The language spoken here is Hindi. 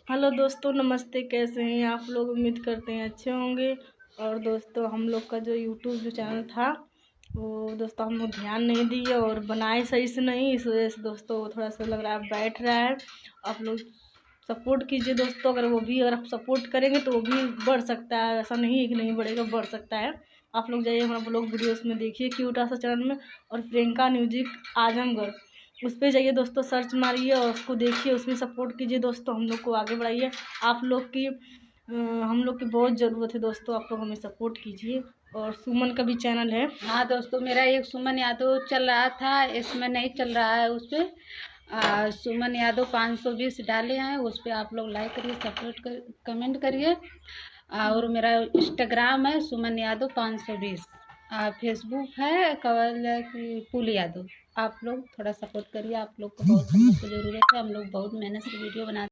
हेलो दोस्तों, नमस्ते। कैसे हैं आप लोग? उम्मीद करते हैं अच्छे होंगे। और दोस्तों, हम लोग का जो यूट्यूब जो चैनल था वो दोस्तों हम लोग ध्यान नहीं दिए और बनाए सही से नहीं, इस वजह से दोस्तों थोड़ा सा लग रहा है बैठ रहा है। आप लोग सपोर्ट कीजिए दोस्तों। अगर आप सपोर्ट करेंगे तो वो भी बढ़ सकता है, ऐसा नहीं है कि नहीं बढ़ेगा, बढ़ सकता है। आप लोग जाइए हमारा ब्लॉग वीडियोस में देखिए क्यूटा सा चैनल में, और प्रियंका म्यूजिक आजमगढ़ उस पे जाइए दोस्तों, सर्च मारिए और उसको देखिए, उसमें सपोर्ट कीजिए दोस्तों, हम लोग को आगे बढ़ाइए। आप लोग की हम लोग की बहुत ज़रूरत है दोस्तों, आप लोग हमें सपोर्ट कीजिए। और सुमन का भी चैनल है। हाँ दोस्तों, मेरा एक सुमन यादव चल रहा था, इसमें नहीं चल रहा है। उस पर सुमन यादव 520 डाले हैं, उस पर आप लोग लाइक करिए, सपोर्ट कर, कमेंट करिए। और मेरा इंस्टाग्राम है सुमन यादव 520। फेसबुक है कवल की पुल यादव। आप लोग थोड़ा सपोर्ट करिए, आप लोग को बहुत हम लोग को ज़रूरत है। हम लोग बहुत मेहनत से वीडियो बनाते हैं।